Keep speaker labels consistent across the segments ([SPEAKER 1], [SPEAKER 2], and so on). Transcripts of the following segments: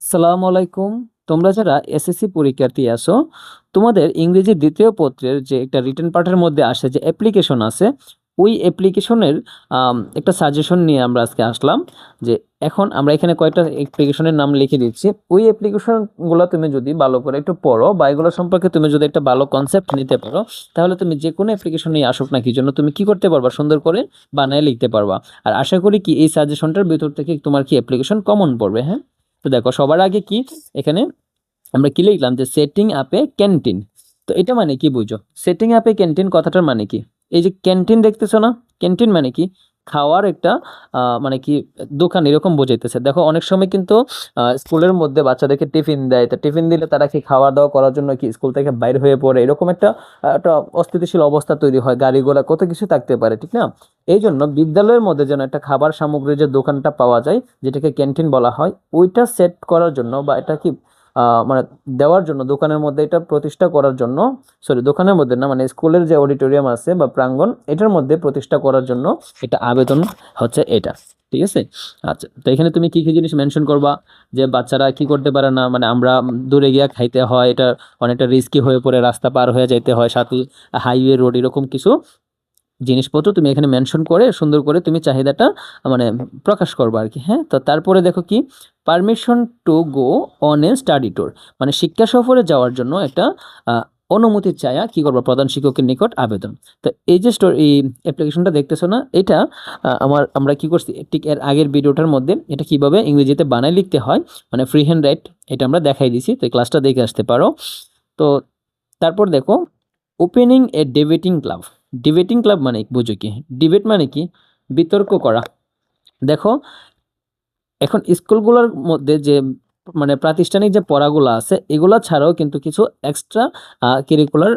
[SPEAKER 1] আসসালামু আলাইকুম। তোমরা যারা এসএসসি পরীক্ষার্থী আছো, তোমাদের ইংরেজি ২য় পত্রের যে একটা রিটেন পার্টের মধ্যে আসে যে অ্যাপ্লিকেশন আছে, ওই অ্যাপ্লিকেশনের একটা সাজেশন নিয়ে আমরা আজকে আসলাম। যে এখন আমরা এখানে কয়েকটা অ্যাপ্লিকেশনের নাম লিখে দিচ্ছি। ওই অ্যাপ্লিকেশনগুলো তুমি যদি ভালো করে একটু পড়ো বা এগুলো সম্পর্কে তুমি যদি একটা ভালো কনসেপ্ট নিতে পারো, তাহলে তুমি যে কোনো অ্যাপ্লিকেশন নিয়ে আসুক না কি জন্য তুমি কি করতে পারবা? সুন্দর করে বানায় লিখতে পারবা। আর আশা করি কি এই সাজেশনটার ভিতর থেকে তোমার কি অ্যাপ্লিকেশন কমন পড়বে, হ্যাঁ? তো দেখো সবার আগে কি এখানে আমরা কি লিখলাম যে সেটিং আপ এ ক্যান্টিন। তো এটা মানে কি বুঝো? সেটিং আপ এ ক্যান্টিন কথাটার মানে কি? এই যে ক্যান্টিন দেখতেছো না, ক্যান্টিন মানে কি? খাওয়ার একটা মানে কি দোকান এরকম বোঝাইতেছে। দেখো অনেক সময় কিন্তু স্কুলের মধ্যে বাচ্চাদেরকে টিফিন দেয়, তো টিফিন দিলে তারা কি খাওয়া দাওয়া করার জন্য কি স্কুল থেকে বাইর হয়ে পড়ে, এরকম একটা অস্থিতিশীল অবস্থা তৈরি হয়, গাড়ি ঘোড়া কত কিছু থাকতে পারে, ঠিক না? এই জন্য বিদ্যালয়ের মধ্যে যেন একটা খাবার সামগ্রীর যে দোকানটা পাওয়া যায়, যেটাকে ক্যান্টিন বলা হয়, ওইটা সেট করার জন্য বা এটা কি মানে দেওয়ার জন্য, দোকানের মধ্যে এটা প্রতিষ্ঠা করার জন্য, সরি দোকানের মধ্যে না, মানে স্কুলের যে অডিটোরিয়াম আছে বা প্রাঙ্গণ, এটার মধ্যে প্রতিষ্ঠা করার জন্য এটা আবেদন হচ্ছে এটা। ঠিক আছে? আচ্ছা, তো এখানে তুমি কি কি জিনিস মেনশন করবা? যে বাচ্চারা কি করতে পারে না, মানে আমরা দূরে গিয়া খাইতে হয়, এটা অনেকটা রিস্কি হয়ে পড়ে, রাস্তা পার হয়ে যাইতে হয়, সাথে হাইওয়ে রোড, এরকম কিছু জিনিসপত্র তুমি এখানে মেনশন করে সুন্দর করে তুমি চাহিদাটা মানে প্রকাশ করবে আর কি। হ্যাঁ, তো তারপরে দেখো কি, permission to go on a study tour, মানে শিক্ষা সফরে যাওয়ার জন্য একটা অনুমতি চায়া কি করবো? প্রধান শিক্ষকের নিকট আবেদন। তো এই যে এই অ্যাপ্লিকেশনটা দেখতেছো না, এটা আমরা কি করছি ঠিক এর আগের ভিডিওটার মধ্যে এটা কিভাবে ইংরেজিতে বানায় লিখতে হয়, মানে ফ্রি হ্যান্ড রাইট, এটা আমরা দেখাই দিছি। তো এই ক্লাসটা দেখে আসতে পারো। তো তারপর দেখো, opening a debating club. Debating club মানে বুঝো কি? ডিবেট মানে কি? বিতর্ক করা। দেখো এখন স্কুলগুলোর মধ্যে যে মানে প্রাতিষ্ঠানিক যে পড়াগুলো আছে, এগুলা ছাড়াও কিন্তু কিছু এক্সট্রা কারিকুলার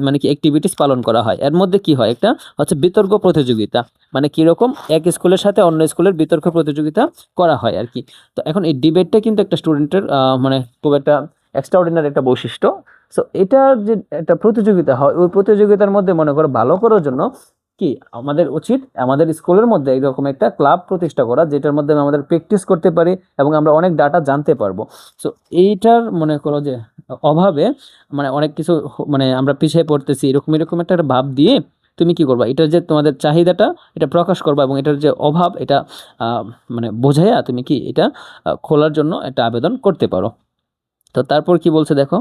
[SPEAKER 1] মানে কি অ্যাক্টিভিটিস পালন করা হয়। এর মধ্যে কি হয়? একটা হচ্ছে বিতর্ক প্রতিযোগিতা, মানে কিরকম এক স্কুলের সাথে অন্য স্কুলের বিতর্ক প্রতিযোগিতা করা হয় আর কি। তো এখন এই ডিবেটটা কিন্তু একটা স্টুডেন্টের মানে খুব একটা এক্সট্রাঅর্ডিনারি একটা বৈশিষ্ট্য। সো এটা যে একটা প্রতিযোগিতা হয়, ওই প্রতিযোগিতার মধ্যে মনে করো ভালো করার জন্য কি আমাদের উচিত, আমাদের স্কুলের মধ্যে এরকম একটা ক্লাব প্রতিষ্ঠা করা, যেটার মধ্যে আমাদের প্র্যাকটিস করতে পারি এবং আমরা অনেক ডাটা জানতে পারবো। সো এইটার মনে করো যে অভাবে মানে অনেক কিছু মানে আমরা পিছিয়ে পড়তেছি, এরকম এরকম একটা ভাব দিয়ে তুমি কি করবা? এটার যে তোমাদের চাহিদাটা এটা প্রকাশ করবা এবং এটার যে অভাব এটা মানে বোঝাইয়া তুমি কি এটা খোলার জন্য একটা আবেদন করতে পারো। তো তারপর কি বলছে দেখো,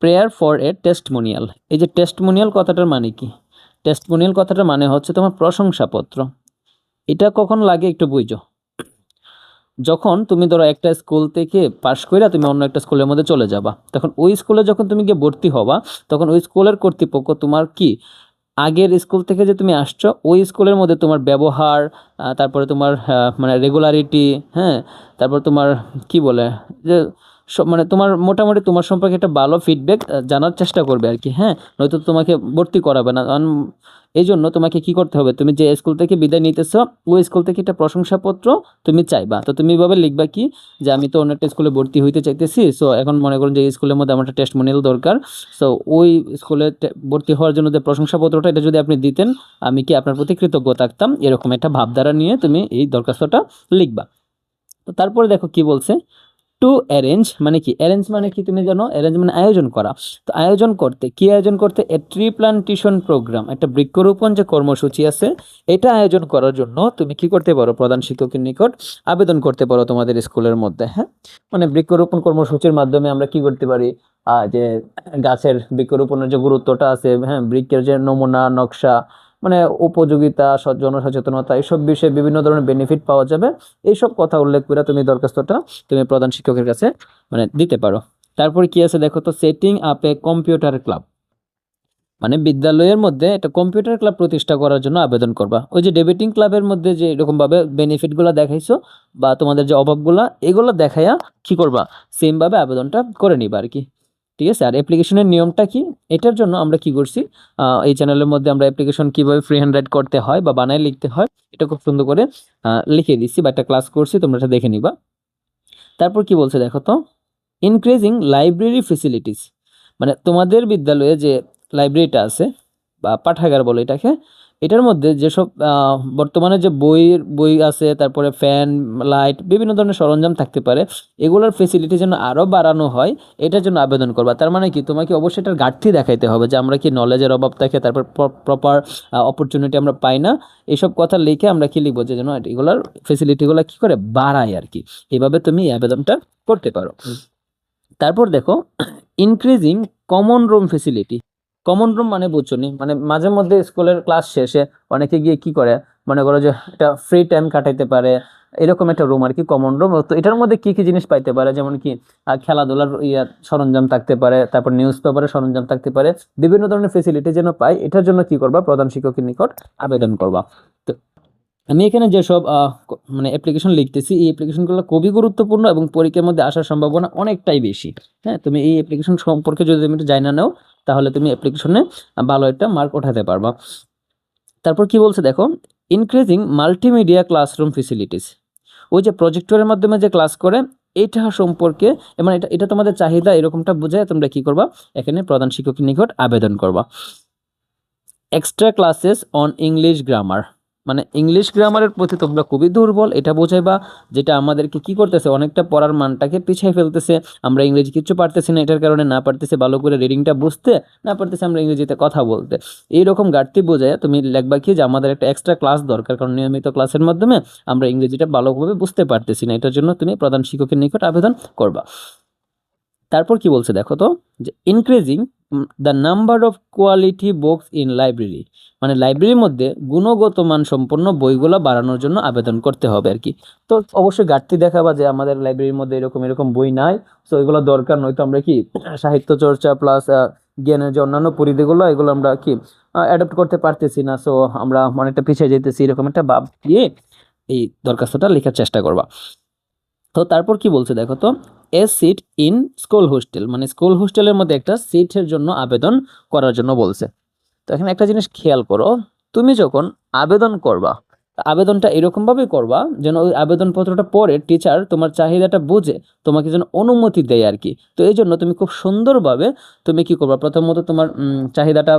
[SPEAKER 1] প্রেয়ার ফর এ টেস্টমোনিয়াল। এই যে টেস্টমোনিয়াল কথাটার মানে কি? টেস্টমোনিয়াল কথাটার মানে হচ্ছে তোমার প্রশংসাপত্র। এটা কখন লাগে একটু বুঝো? যখন তুমি ধরো একটা স্কুল থেকে পাশ কইরা তুমি অন্য একটা স্কুলের মধ্যে চলে যাবা, তখন ওই স্কুলে যখন তুমি গিয়ে ভর্তি হবা, তখন ওই স্কুলের কর্তৃপক্ষ তোমার কি আগের স্কুল থেকে যে তুমি আসছো ওই স্কুলের মধ্যে তোমার ব্যবহার, তারপরে তোমার মানে রেগুলারিটি, হ্যাঁ, তারপর তোমার কি বলে যে মানে তোমার মোটামুটি তোমার সম্পর্কে একটা ভালো ফিডব্যাক জানার চেষ্টা করবে আর কি। হ্যাঁ, নয়তো তোমাকে ভর্তি করাবে না। এই জন্য তোমাকে কি করতে হবে? তুমি যে স্কুল থেকে বিদায় নিতেছো, ওই স্কুল থেকে একটা প্রশংসাপত্র তুমি চাইবা। তো তুমি এভাবে লিখবা কি, যে আমি তো অন্য একটা স্কুলে ভর্তি হইতে চাইতেছি, সো এখন মনে করুন যে এই স্কুলের মধ্যে আমার একটা টেস্টমোনিয়াল দরকার। সো ওই স্কুলে ভর্তি হওয়ার জন্য যে প্রশংসাপত্রটা, এটা যদি আপনি দিতেন, আমি কি আপনার প্রতি কৃতজ্ঞ থাকতাম, এরকম একটা ভাবধারা নিয়ে তুমি এই দরখাস্তটা লিখবা। তো তারপরে দেখো কি বলছে, টু অ্যারেঞ্জ মানে কি? অ্যারেঞ্জ মানে কি তুমি জানো? অ্যারেঞ্জ মানে আয়োজন করা। তো আয়োজন করতে কি? আয়োজন করতে এ ট্রি প্লান্টেশন প্রোগ্রাম, একটা বৃক্ষরোপণ যে কর্মসূচি আছে, এটা আয়োজন করার জন্য তুমি কি করতে পারো? প্রধান শিক্ষকের নিকট আবেদন করতে পারো তোমাদের স্কুলের মধ্যে। হ্যাঁ, মানে বৃক্ষরোপণ কর্মসূচির মাধ্যমে আমরা কি করতে পারি? যে গাছের বৃক্ষরোপণের যে গুরুত্বটা আছে, হ্যাঁ, বৃক্ষের যে নমুনা নকশা, মানে উপযোগিতা, জনসচেতনতা, এইসব বিষয়ে বিভিন্ন ধরনের বেনিফিট পাওয়া যাবে। এইসব কথা উল্লেখ করে তুমি দরখাস্তটা তুমি প্রধান শিক্ষকের কাছে মানে দিতে পারো। তারপরে কি আছে দেখো তো, setting up a computer club, মানে বিদ্যালয়ের মধ্যে একটা কম্পিউটার ক্লাব প্রতিষ্ঠা করার জন্য আবেদন করবা। ওই যে ডেবেটিং ক্লাবের মধ্যে যে এরকম ভাবে বেনিফিটগুলো দেখাইছো বা তোমাদের যে অভাবগুলো, এগুলো দেখাইয়া কি করবা? সেম ভাবে আবেদনটা করে নিবা আর কি। ঠিক আছে? আর অ্যাপ্লিকেশনের নিয়মটা কি? এটার জন্য আমরা কি করছি, এই চ্যানেলের মধ্যে আমরা অ্যাপ্লিকেশন কিভাবে ফ্রি হ্যান্ড রাইট করতে হয় বা বানায় লিখতে হয়, এটা খুব সুন্দর করে লিখে দিচ্ছি বা একটা ক্লাস করছি, তোমরা এটা দেখে নিবা। তারপর কি বলছে দেখো তো, ইনক্রিজিং লাইব্রেরি ফেসিলিটিস, মানে তোমাদের বিদ্যালয়ে যে লাইব্রেরিটা আছে বা পাঠাগার বলে এটাকে, এটার মধ্যে যেসব বর্তমানে যে বই আছে, তারপরে ফ্যান, লাইট, বিভিন্ন ধরনের সরঞ্জাম থাকতে পারে, এগুলোর ফেসিলিটি যেন আরও বাড়ানো হয়, এটার জন্য আবেদন করবা। তার মানে কি, তোমাকে অবশ্যই এটার ঘাটতি দেখাইতে হবে যে আমরা কি নলেজের অভাব থাকে, তারপর প্রপার অপরচুনিটি আমরা পাই না, এইসব কথা লিখে আমরা কি লিখবো যে যেন এগুলোর ফেসিলিটিগুলো কি করে বাড়ায় আর কি। এভাবে তুমি এই আবেদনটা করতে পারো। তারপর দেখো, increasing common room facility. Common room মানে বুঝছো নি, মানে মাঝে মধ্যে স্কুলের ক্লাস শেষে অনেকে গিয়ে কি করে, মনে করো যে একটা ফ্রি টাইম কাটাইতে পারে, এরকম একটা রুম আর কি, কমন রুম। তো এটার মধ্যে কি কি জিনিস পাইতে পারে, যেমন কি খেলাধুলার সরঞ্জাম থাকতে পারে, তারপর নিউজ পেপারের সরঞ্জাম থাকতে পারে, বিভিন্ন ধরনের ফেসিলিটি যেন পায়, এটার জন্য কি করবা, প্রধান শিক্ষকের নিকট আবেদন করবা। তো আমি এখানে যেসব মানে অ্যাপ্লিকেশন লিখতেছি, এই অ্যাপ্লিকেশনগুলো খুবই গুরুত্বপূর্ণ এবং পরীক্ষার মধ্যে আসার সম্ভাবনা অনেকটাই বেশি। হ্যাঁ, তুমি এই অ্যাপ্লিকেশন সম্পর্কে যদি তুমি একটু জানা নাও, তাহলে তুমি অ্যাপ্লিকেশনে ভালো একটা মার্ক ওঠাতে পারবা। তারপর কি বলছে দেখো, ইনক্রিজিং মাল্টিমিডিয়া ক্লাসরুম ফেসিলিটিস। ওই যে প্রজেক্টরের মাধ্যমে যে ক্লাস করে, এটা সম্পর্কে, মানে এটা এটা তোমাদের চাহিদা এরকমটা বোঝায় তোমরা কি করবা, এখানে প্রধান শিক্ষকের নিকট আবেদন করবা। Extra classes on English grammar, মানে ইংলিশ গ্রামারের প্রতি তোমরা খুবই দুর্বল, এটা বোঝাইবা, যেটা আমাদেরকে কি করতেছে, অনেকটা পড়ার মানটাকে পিছিয়ে ফেলতেছে। আমরা ইংরেজি কিচ্ছু পারতেছি না, এটার কারণে না পারতেছে ভালো করে রিডিংটা বুঝতে, না পারতেছে আমরা ইংরেজিতে কথা বলতে। এইরকম ঘাটতি বোঝায় তুমি লিখবা কি, যে আমাদের একটা এক্সট্রা ক্লাস দরকার, কারণ নিয়মিত ক্লাসের মাধ্যমে আমরা ইংরেজিটা ভালোভাবে বুঝতে পারতেছি না, এটার জন্য তুমি প্রধান শিক্ষকের নিকট আবেদন করবা। তারপর কি বলছে দেখো তো, যে increasing the number of quality books in library, মানে লাইব্রেরির মধ্যে গুণগত মান সম্পন্ন বইগুলো বাড়ানোর জন্য আবেদন করতে হবে আর কি। তো অবশ্যই ঘাটতি দেখাবা যে আমাদের লাইব্রেরির মধ্যে এরকম এরকম বই নাই, তো এগুলো দরকার, নয়তো আমরা কি সাহিত্য চর্চা প্লাস জ্ঞানের যে অন্যান্য পরিধিগুলো, এগুলো আমরা কি অ্যাডপ্ট করতে পারতেছি না, সো আমরা অনেকটা পিছিয়ে যেতেছি, এরকম একটা ভাব দিয়ে এই দরখাস্তটা লেখার চেষ্টা করবা। তো তারপর কি বলছে দেখো তো, a seat in school hostel, মানে স্কুল হোস্টেলের মধ্যে একটা সিটের জন্য আবেদন করার জন্য বলছে। তো এখানে একটা জিনিস খেয়াল করো, তুমি যখন আবেদন করবা, আবেদনটা এরকম ভাবে করবা যেন ওই আবেদনপত্রটা পড়ে টিচার তোমার চাহিদাটা বুঝে তোমাকে যেন অনুমতি দেয় আর কি। তো এই জন্য তুমি খুব সুন্দরভাবে তুমি কি করবা, প্রথমত তোমার চাহিদাটা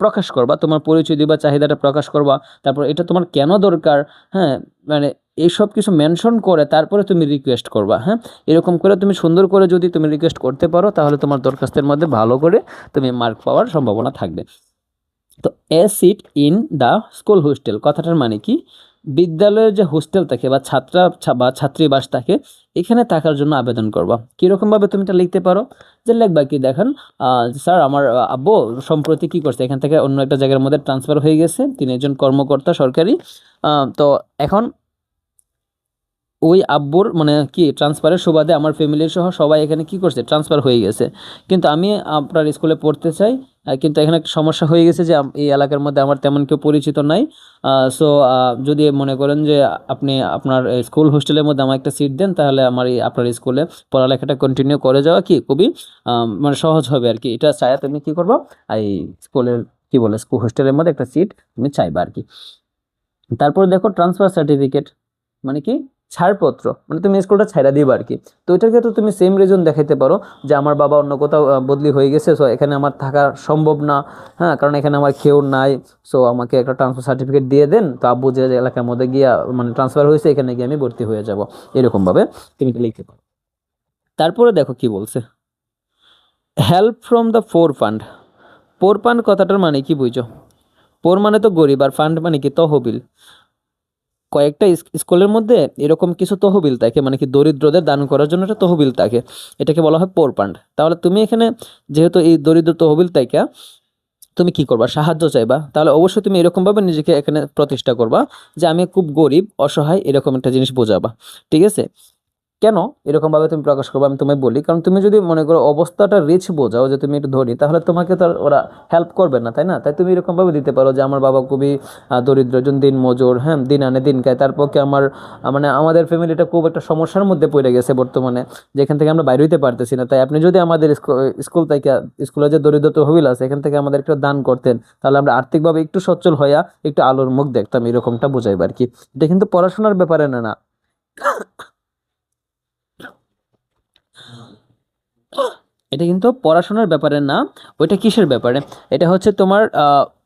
[SPEAKER 1] প্রকাশ করবা, তোমার পরিচয় দিবা, চাহিদাটা প্রকাশ করবা, তারপর এটা তোমার কেন দরকার, হ্যাঁ, মানে এইসব কিছু মেনশন করে তারপরে তুমি রিকোয়েস্ট করবা। হ্যাঁ, এরকম করে তুমি সুন্দর করে যদি তুমি রিকোয়েস্ট করতে পারো, তাহলে তোমার দরখাস্তের মধ্যে ভালো করে তুমি মার্ক পাওয়ার সম্ভাবনা থাকবে। তো a seat in the school hostel কথাটার মানে কি, বিদ্যালয়ের যে হোস্টেল থাকে বা ছাত্রীবাস থাকে, এখানে থাকার জন্য আবেদন করবা। কীরকমভাবে তুমি এটা লিখতে পারো, যে লিখবা কি দেখেন, স্যার আমার আব্বু সম্প্রতি কি করছে, এখান থেকে অন্য একটা জায়গার মধ্যে ট্রান্সফার হয়ে গেছে, তিনি একজন কর্মকর্তা সরকারি, তো এখন ওই আব্বুর মানে কি ট্রান্সফারের সুবাদে আমার ফ্যামিলির সহ সবাই এখানে কি করছে, ট্রান্সফার হয়ে গেছে, কিন্তু আমি আপনার স্কুলে পড়তে চাই, কিন্তু এখানে একটা সমস্যা হয়ে গেছে যে এই এলাকার মধ্যে আমার তেমন কেউ পরিচিত নাই। সো যদি মনে করেন যে আপনি আপনার স্কুল হোস্টেলের মধ্যে আমার একটা সিট দেন, তাহলে আমার এই আপনার স্কুলে পড়ালেখাটা কন্টিনিউ করে যাওয়া কি খুবই মানে সহজ হবে আর কি। এটা চাই তুমি কি করবো, এই স্কুলের কি বলে স্কুল হোস্টেলের মধ্যে একটা সিট তুমি চাইবা আর কি। তারপর দেখো ট্রান্সফার সার্টিফিকেট, মানে কি ছাড়পত্র, মানে তুমি স্কুলটা ছাইড়া দিবা আর কি। তো এটার ক্ষেত্রে তুমি সেম রিজন দেখাইতে পারো যে আমার বাবা অন্য কোথাও বদলি হয়ে গেছে, সো এখানে আমার থাকা সম্ভব না, হ্যাঁ, কারণ এখানে আমার কেউ নাই, সো আমাকে একটা ট্রান্সফার সার্টিফিকেট দিয়ে দেন, তো আব্বু যে এলাকার মধ্যে গিয়া মানে ট্রান্সফার হয়েছে, এখানে গিয়ে আমি ভর্তি হয়ে যাব, এরকমভাবে তুমি এটা লিখতে পারো। তারপরে দেখো কি বলছে, help from the poor fund. Poor fund কথাটার মানে কি বুঝছো, পোর মানে তো গরিব, আর ফান্ড মানে কি তহবিল। কয়েকটা স্কুলের মধ্যে এরকম কিছু তহবিল থাকে, মানে কি দরিদ্রদের দান করার জন্য একটা তহবিল থাকে, এটাকে বলা হয় পোর ফান্ড। তাহলে তুমি এখানে যেহেতু এই দরিদ্র তহবিল থেকে তুমি কি করবা, সাহায্য চাইবা, তাহলে অবশ্যই তুমি এরকমভাবে নিজেকে এখানে প্রতিষ্ঠা করবা যে আমি খুব গরিব অসহায়, এরকম একটা জিনিস বোঝাবা। ঠিক আছে, কেন এরকমভাবে তুমি প্রকাশ করবে আমি তোমায় বলি, কারণ তুমি যদি মনে করো অবস্থাটা রিচ বোঝাও যে তুমি একটু ধনী, তাহলে তোমাকে তো আর ওরা হেল্প করবে না, তাই না? তাই তুমি এরকমভাবে দিতে পারো যে আমার বাবা খুবই দরিদ্র, একজন দিন মজুর, হ্যাঁ, দিন আনে দিন খায়, তার পক্ষে আমার মানে আমাদের ফ্যামিলিটা খুব একটা সমস্যার মধ্যে পড়ে গেছে বর্তমানে, যেখান থেকে আমরা বাইরে হইতে পারতেছি না, তাই আপনি যদি আমাদের স্কুল থেকে, স্কুলে যে দরিদ্র তহবিল আছে এখান থেকে আমাদের একটু দান করতেন, তাহলে আমরা আর্থিকভাবে একটু সচ্ছল হইয়া একটু আলোর মুখ দেখতাম, এরকমটা বোঝাইবার আর কি। এটা কিন্তু পড়াশোনার ব্যাপারে না। এটা কিন্তু পড়াশোনার ব্যাপারে না, ওইটা কিসের ব্যাপারে, এটা হচ্ছে তোমার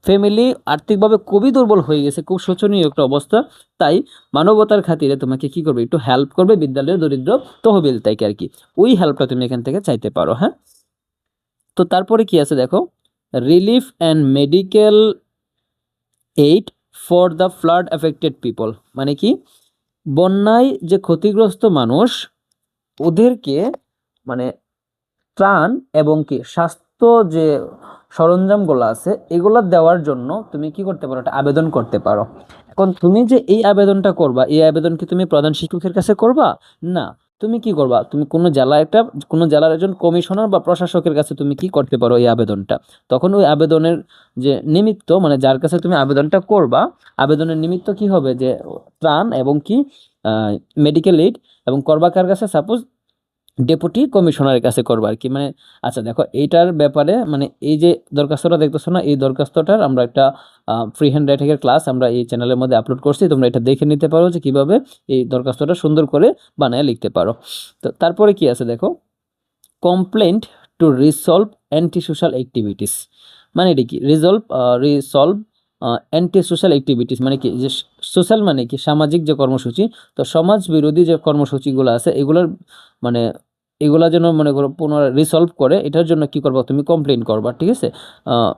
[SPEAKER 1] ফ্যামিলি আর্থিকভাবে খুবই দুর্বল হয়ে গেছে, খুব শোচনীয় একটা অবস্থা, তাই মানবতার খাতিরে তোমাকে কি করবে, একটু হেল্প করবে বিদ্যালয়ের দরিদ্র তহবিল থেকে আর কি, ওই হেল্পটা তুমি এখান থেকে চাইতে পারো। হ্যাঁ, তো তারপরে কি আছে দেখো, relief and medical aid for the flood affected people, মানে কি, বন্যায় যে ক্ষতিগ্রস্ত মানুষ ওদেরকে মানে ত্রাণ এবং কি স্বাস্থ্য যে সরঞ্জামগুলো আছে এগুলো দেওয়ার জন্য তুমি কি করতে পারো, একটা আবেদন করতে পারো। এখন তুমি যে এই আবেদনটা করবা, এই আবেদন কি তুমি প্রধান শিক্ষকের কাছে করবা? না, তুমি কি করবা, তুমি কোনো জেলার একজন কমিশনার বা প্রশাসকের কাছে তুমি কি করতে পারো এই আবেদনটা। তখন ওই আবেদনের যে নিমিত্ত, মানে যার কাছে তুমি আবেদনটা করবা, আবেদনের নিমিত্ত কি হবে, যে ত্রাণ এবং কি মেডিকেল এইড, এবং করবা কার কাছে, সাপোজ ডেপুটি কমিশনারের কাছে করবো আর কি। মানে আচ্ছা দেখো, এইটার ব্যাপারে মানে এই যে দরখাস্তটা দেখতেছো না, এই দরখাস্তটার আমরা একটা ফ্রি হ্যান্ড রাইটিংয়ের ক্লাস আমরা এই চ্যানেলের মধ্যে আপলোড করছি, তোমরা এটা দেখে নিতে পারো যে কিভাবে এই দরখাস্তটা সুন্দর করে বানায় লিখতে পারো। তো তারপরে কি আছে দেখো, complaint to resolve anti social activities, মানে এটা কি, রিসলভ অ্যান্টি সোশ্যাল অ্যাক্টিভিটিস মানে কি, যে সোশ্যাল মানে কি সামাজিক যে কর্মসূচি, তো সমাজ বিরোধী যে কর্মসূচিগুলো আছে এগুলোর মানে এগুলা যেন মনে করো পুনরায় রিসলভ করে, এটার জন্য কি করবা, তুমি কমপ্লেন করবা, ঠিক আছে। আহ,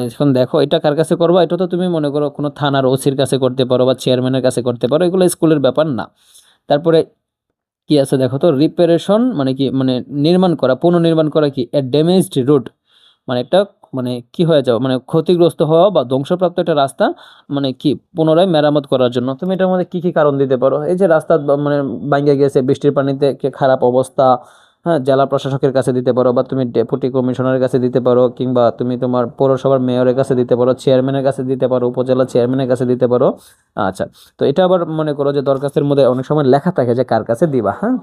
[SPEAKER 1] এখন দেখো এটা কার কাছে করবা, এটা তো তুমি মনে করো কোনো থানার ওসির কাছে করতে পারো বা চেয়ারম্যানের কাছে করতে পারো, এগুলো স্কুলের ব্যাপার না। তারপরে কি আছে দেখো, তো রিপারেশন মানে কি, মানে নির্মাণ করা, পুনর্নির্মাণ করা কি, এ ড্যামেজড রোড, মানে একটা মানে কি হয়ে যাও, মানে ক্ষতিগ্রস্ত হওয়া বা ধ্বংসপ্রাপ্ত একটা রাস্তা মানে কি পুনরায় মেরামত করার জন্য তুমি এটার মধ্যে কি কি কারণ দিতে পারো, এই যে রাস্তা মানে ভাঙে গেছে বৃষ্টির পানিতে, খারাপ অবস্থা, হ্যাঁ, জেলা প্রশাসকের কাছে দিতে পারো, বা তুমি ডেপুটি কমিশনারের কাছে দিতে পারো, কিংবা তুমি তোমার পৌরসভার মেয়রের কাছে দিতে পারো, চেয়ারম্যানের কাছে দিতে পারো, উপজেলা চেয়ারম্যানের কাছে দিতে পারো। আচ্ছা, তো এটা আবার মনে করো যে দরখাস্তের মধ্যে অনেক সময় লেখা থাকে যে কার কাছে দিবা। হ্যাঁ,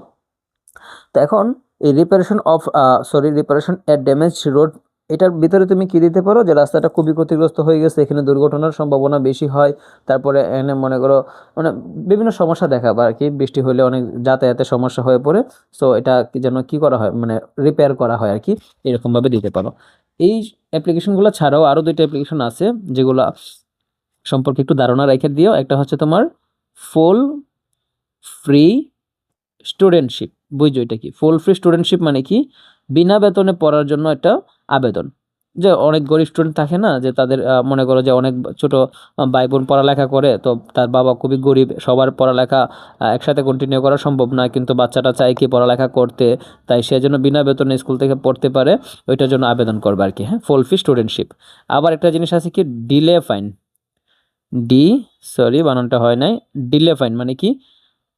[SPEAKER 1] তো এখন এই রিপারেশন এট ড্যামেজ রোড, এটার ভিতরে তুমি কি দিতে পারো, যে রাস্তাটা খুবই ক্ষতিগ্রস্ত হয়ে গেছে, এখানে দুর্ঘটনার সম্ভাবনা বেশি হয়, তারপরে এখানে মনে করো মানে বিভিন্ন সমস্যা দেখাবে আর কি, বৃষ্টি হলে অনেক যাতায়াতের সমস্যা হয়ে পড়ে, সো এটা যেন কি করা হয়, মানে রিপেয়ার করা হয় আর কি, এরকমভাবে দিতে পারো। এই অ্যাপ্লিকেশনগুলো ছাড়াও আরও দুইটা অ্যাপ্লিকেশন আছে যেগুলো সম্পর্কে একটু ধারণা রেখে দিও। একটা হচ্ছে তোমার ফুল ফ্রি স্টুডেন্টশিপ, বুঝছো এটা কি, ফুল ফ্রি স্টুডেন্টশিপ মানে কি, বিনা বেতনে পড়ার জন্য একটা আবেদন। যে অনেক গরিব স্টুডেন্ট থাকে না, যে তাদের মনে করো যে অনেক ছোট ভাই বোন পড়ালেখা করে, তো তার বাবা খুবই গরিব, সবার পড়ালেখা একসাথে কন্টিনিউ করা সম্ভব না, কিন্তু বাচ্চাটা চায় কি পড়ালেখা করতে, তাই সে জন্য বিনা বেতনে স্কুল থেকে পড়তে পারে, ওইটার জন্য আবেদন করবে আর কি। হ্যাঁ, ফুল ফ্রি স্টুডেন্টশিপ। আবার একটা জিনিস আছে কি, ডিলে ফাইন, ডি সরি বানানটা হয় নাই, ডিলে ফাইন মানে কি,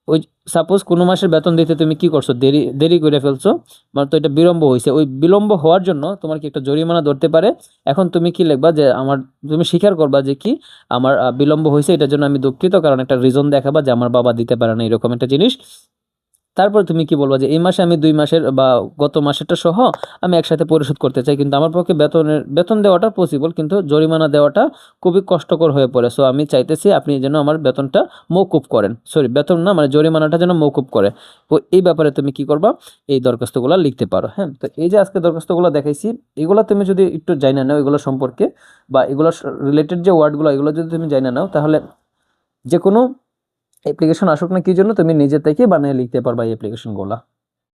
[SPEAKER 1] ওই সাপোজ কোনো মাসের বেতন দিতে তুমি কি করছো, দেরি দেরি করে ফেলছো, মানে তো এটা বিলম্ব হয়েছে, ওই বিলম্ব হওয়ার জন্য তোমার কি একটা জরিমানা ধরতে পারে। এখন তুমি কি লিখবা, যে আমার, তুমি স্বীকার করবা যে কি আমার বিলম্ব হয়েছে, এটার জন্য আমি দুঃখিত, কারণ একটা রিজন দেখাবা যে আমার বাবা দিতে পারে না, এরকম একটা জিনিস। তারপর তুমি কি বলবো, যে এই মাসে আমি 2 মাসের বা গত মাসেরটা সহ আমি একসাথে পরিশোধ করতে চাই, কিন্তু আমার পক্ষে বেতন দেওয়াটা পসিবল, কিন্তু জরিমানা দেওয়াটা খুবই কষ্টকর হয়ে পড়ে, সো আমি চাইতেছি আপনি যেন আমার বেতনটা মওকুফ করেন, সরি বেতন না, মানে জরিমানাটা যেন মওকুফ করে। তো এই ব্যাপারে তুমি কি করবা, এই দরখাস্তগুলো লিখতে পারো। হ্যাঁ, তো এই যে আজকে দরখাস্তগুলো দেখাইছি, এগুলো তুমি যদি একটু জানা নাও এগুলো সম্পর্কে, বা এগুলো রিলেটেড যে ওয়ার্ডগুলো এগুলো যদি তুমি জানা নাও, তাহলে যে কোনো অ্যাপ্লিকেশন আসুক না কি জন্য তুমি নিজে থেকে বানিয়ে লিখতে পারবা এই অ্যাপ্লিকেশনগুলো।